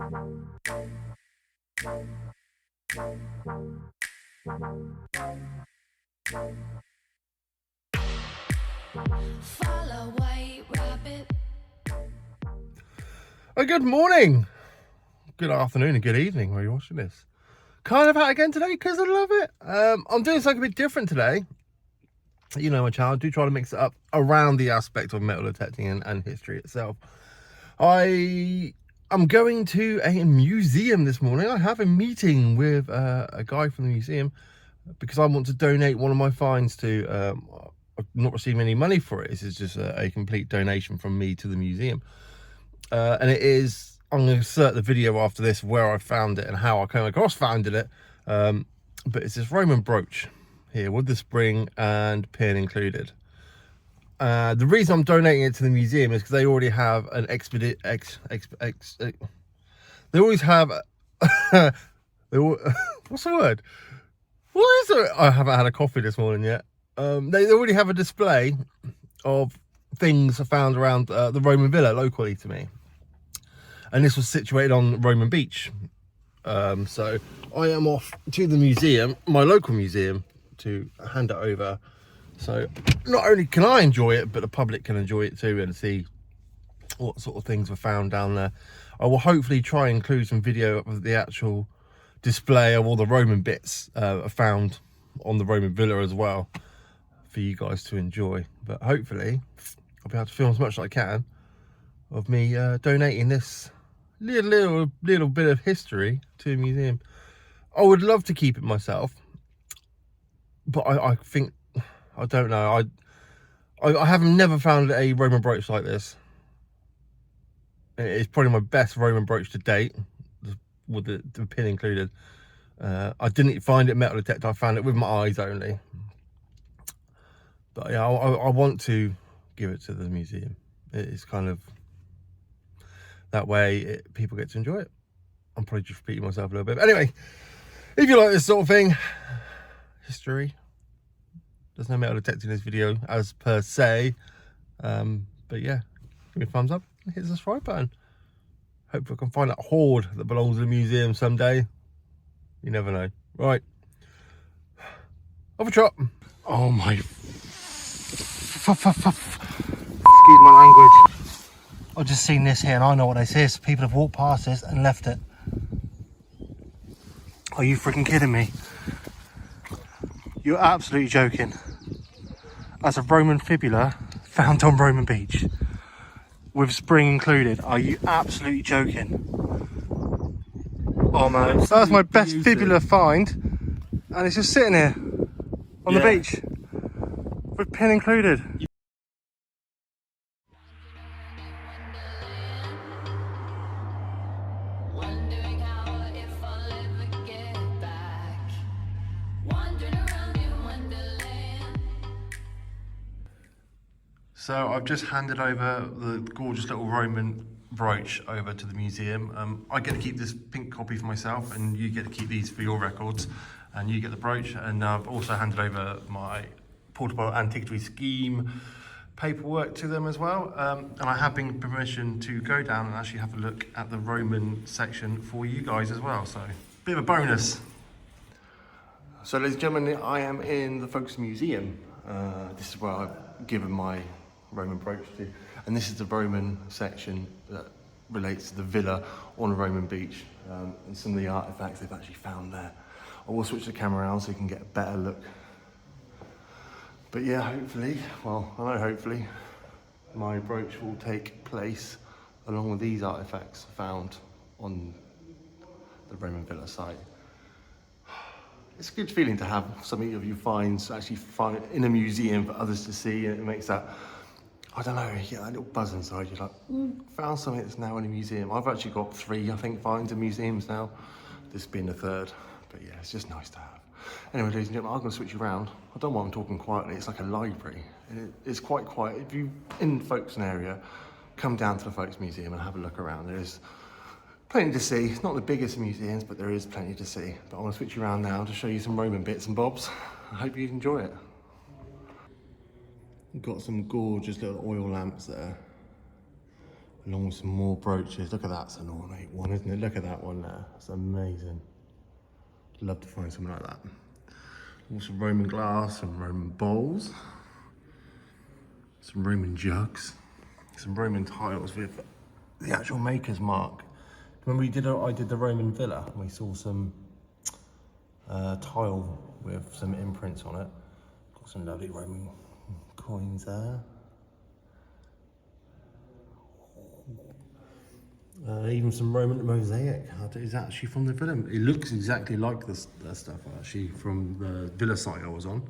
Follow white rabbit. Good morning, good afternoon, and good evening where you're watching this. Kind of out again today because I love it. I'm doing something a bit different today. You know my channel, I do try to mix it up around the aspect of metal detecting and history itself. I am going to a museum this morning. I have a meeting with a guy from the museum because I want to donate one of my finds to. I've not receiving any money for it. This is just a complete donation from me to the museum. And it is, I'm going to insert the video after this where I found it and how I came across finding it. But it's this Roman brooch here with the spring and pin included. The reason I'm donating it to the museum is because they already have an they always have what's the word? What is it? I haven't had a coffee this morning yet. They already have a display of things found around the Roman villa locally to me, and this was situated on Roman beach. So I am off to the museum, my local museum, to hand it over. So not only can I enjoy it, but the public can enjoy it too and see what sort of things were found down there. I will hopefully try and include some video of the actual display of all the Roman bits found on the Roman villa as well for you guys to enjoy. But hopefully I'll be able to film as much as I can of me donating this little bit of history to a museum. I would love to keep it myself, but I think, I don't know, I have never found a Roman brooch like this. It's probably my best Roman brooch to date, with the pin included. I didn't find it metal detector, I found it with my eyes only. But yeah, I want to give it to the museum. It's kind of, that way people get to enjoy it. I'm probably just repeating myself a little bit. But anyway, if you like this sort of thing, history, there's no metal detecting in this video as per se. But yeah, give me a thumbs up and hit the subscribe button. Hopefully I can find that hoard that belongs to the museum someday. You never know. Right. Off a trot. Oh my... Excuse my language. I've just seen this here and I know what this is. People have walked past this and left it. Are you freaking kidding me? You're absolutely joking. That's a Roman fibula found on Roman beach with spring included. Are you absolutely joking? Oh man, that's my best fibula find, and it's just sitting here on the beach with pin included. So I've just handed over the gorgeous little Roman brooch over to the museum. I get to keep this pink copy for myself, and you get to keep these for your records, and you get the brooch. And I've also handed over my portable antiquity scheme paperwork to them as well. And I have been permission to go down and actually have a look at the Roman section for you guys as well. So bit of a bonus. So ladies and gentlemen, I am in the Folks Museum. This is where I've given my Roman brooch to, and this is the Roman section that relates to the villa on a Roman beach, and some of the artifacts they've actually found there. I will switch the camera around so you can get a better look. But yeah, hopefully, well, I know hopefully, my brooch will take place along with these artifacts found on the Roman villa site. It's a good feeling to have something of your finds actually find in a museum for others to see, and it makes that, I don't know, you get that little buzz inside. You're like, found something that's now in a museum. I've actually got 3, I think, finds in museums now. This being the 3rd, but yeah, it's just nice to have. Anyway, ladies and gentlemen, I'm going to switch you around. I don't want I'm talking quietly. It's like a library. It's quite quiet. If you're in the Folkestone area, come down to the Folks Museum and have a look around. There's plenty to see. It's not the biggest museums, but there is plenty to see. But I'm going to switch you around now to show you some Roman bits and bobs. I hope you enjoy it. We've got some gorgeous little oil lamps there. Along with some more brooches. Look at that, it's an ornate one, isn't it? Look at that one there. It's amazing. Love to find something like that. Also Roman glass, some Roman bowls, some Roman jugs, some Roman tiles with the actual maker's mark. Remember I did the Roman villa and we saw some tile with some imprints on it. Got some lovely Roman coins there. Even some Roman mosaic art is actually from the villa. It looks exactly like the stuff actually from the villa site I was on.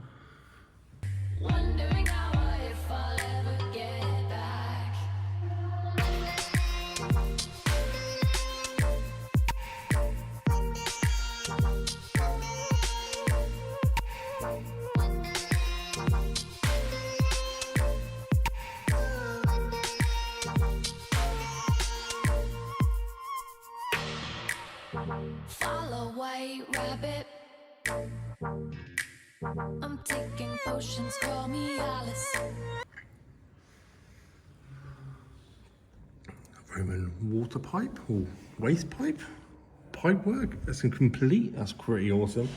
Wondering how if I'll ever get back. Follow white rabbit. I'm taking potions, call me Alice. Roman water pipe or waste pipe work. That's incomplete. That's pretty awesome.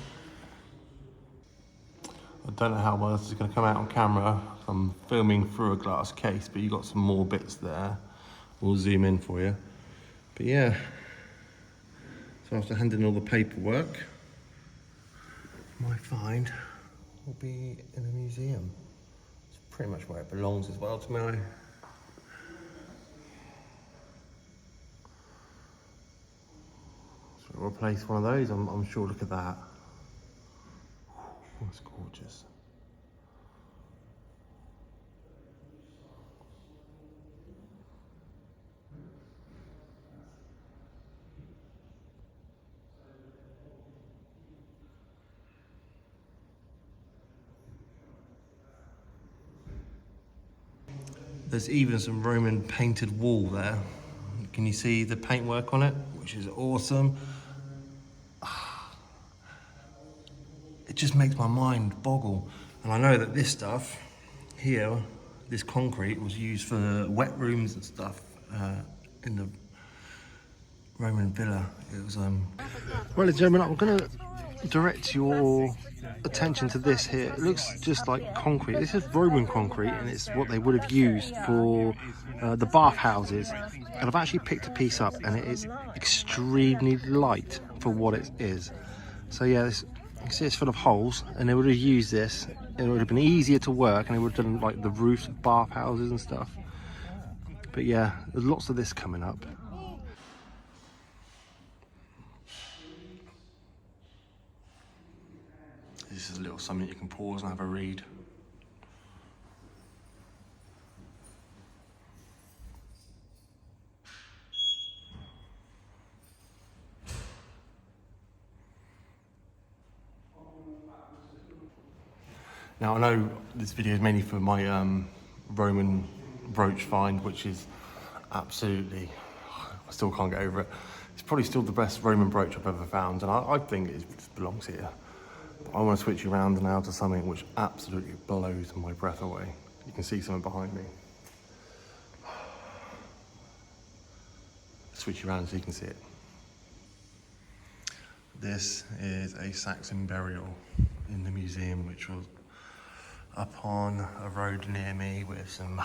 I don't know how well this is going to come out on camera. I'm filming through a glass case, but you got some more bits there. We'll zoom in for you. But yeah, so after handing all the paperwork, my find will be in a museum. It's pretty much where it belongs as well to me. So we'll replace one of those, I'm sure. Look at that. That's gorgeous. There's even some Roman painted wall there. Can you see the paintwork on it? Which is awesome. It just makes my mind boggle. And I know that this stuff here, this concrete, was used for wet rooms and stuff in the Roman villa. It was Well, ladies and gentlemen, I'm gonna direct your attention to this here. It looks just like concrete. This is Roman concrete, and it's what they would have used for the bathhouses. And I've actually picked a piece up, and it is extremely light for what it is. So yeah, you can see it's full of holes, and they would have used this. It would have been easier to work, and they would have done like the roofs of bathhouses and stuff. But yeah, there's lots of this coming up. This is a little something you can pause and have a read. Now I know this video is mainly for my Roman brooch find, which is absolutely, I still can't get over it. It's probably still the best Roman brooch I've ever found, and I think it belongs here. I want to switch you around now to something which absolutely blows my breath away. You can see something behind me. Switch you around so you can see it. This is a Saxon burial in the museum, which was up on a road near me with some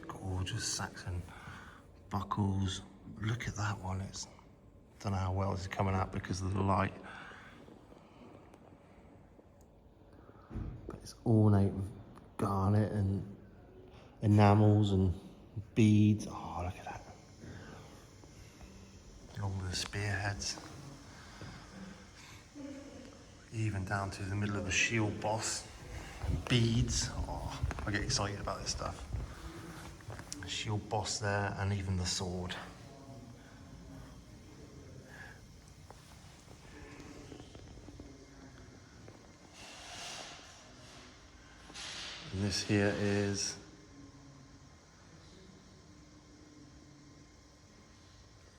gorgeous Saxon buckles. Look at that one. It's, don't know how well this is coming out because of the light. But it's ornate with garnet and enamels and beads. Oh, look at that. Along with the spearheads. Even down to the middle of the shield boss. And beads. Oh, I get excited about this stuff. Shield boss there, and even the sword. And this here is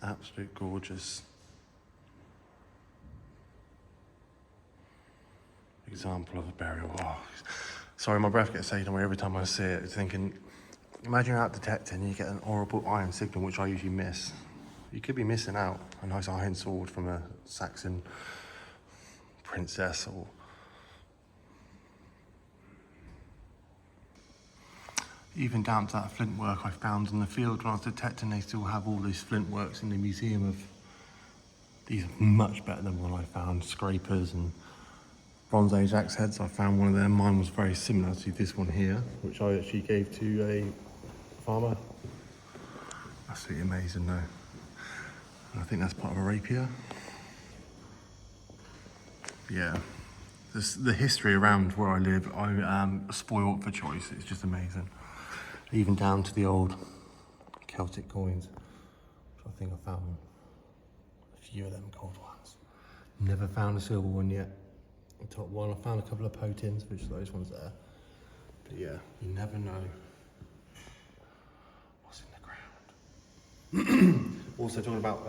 absolute gorgeous example of a burial. Oh, sorry, my breath gets taken away every time I see it. Thinking, Imagine you're out detecting and you get an horrible iron signal, which I usually miss. You could be missing out a nice iron sword from a Saxon princess, or even down to that flint work I found in the field when I was detecting. They still have all these flint works in the museum of these are much better than one I found. Scrapers and Bronze Age axe heads. I found one of them. Mine was very similar to this one here, which I actually gave to a farmer. Absolutely amazing though. And I think that's part of a rapier. Yeah, the history around where I live, I am spoiled for choice. It's just amazing. Even down to the old Celtic coins, which I think I found a few of them gold ones. Never found a silver one yet. The top one, I found a couple of potins, which are those ones there. But yeah, you never know what's in the ground. Also talking about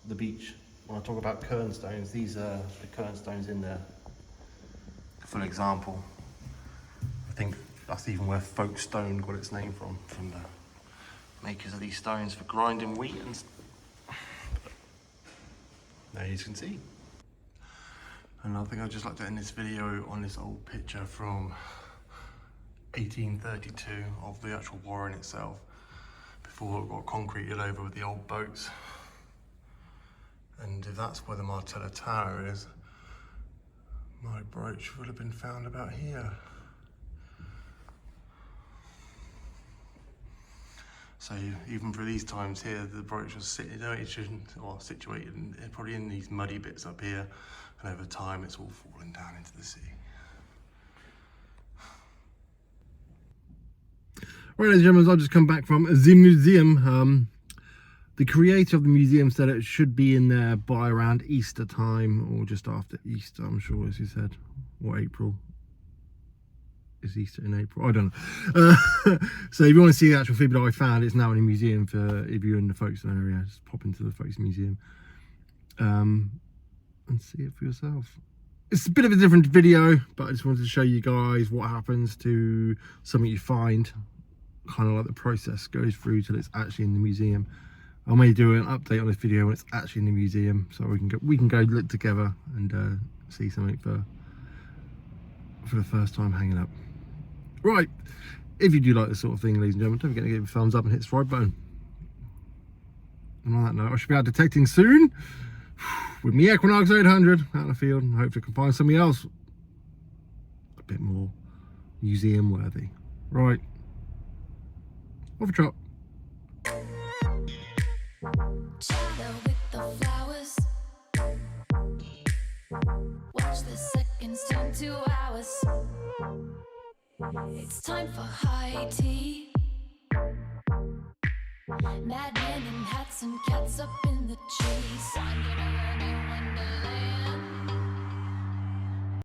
the beach, when I talk about kernstones, these are the kernstones in there. For an example, I think that's even where folk stone got its name from the makers of these stones for grinding wheat and there you can see. And I think I'd just like to end this video on this old picture from 1832 of the actual warren itself, before it got concreted over with the old boats. And if that's where the Martella Tower is, my brooch would have been found about here. So even for these times here, the brooch was situated probably in these muddy bits up here, and over time it's all fallen down into the sea. Right, ladies and gentlemen, I've just come back from the museum. The creator of the museum said it should be in there by around Easter time, or just after Easter, I'm sure, as he said, or April. Is Easter in April? I don't know. So if you want to see the actual figure that I found, it's now in a museum for if you're in the Folkestone area. Just pop into the Folkestone Museum and see it for yourself. It's a bit of a different video, but I just wanted to show you guys what happens to something you find, kind of like the process goes through till it's actually in the museum. I may do an update on this video when it's actually in the museum, so we can go look together and see something for the first time hanging up. Right, if you do like this sort of thing, ladies and gentlemen, don't forget to give it a thumbs up and hit the subscribe button. And on that note, I should be out detecting soon with my Equinox 800 out in the field, and hopefully I can find something else a bit more museum worthy. Right, off a trot. Shadow with the flowers. Watch the seconds turn to hours. It's time for high tea. Madmen and hats and cats up in the trees. I'm gonna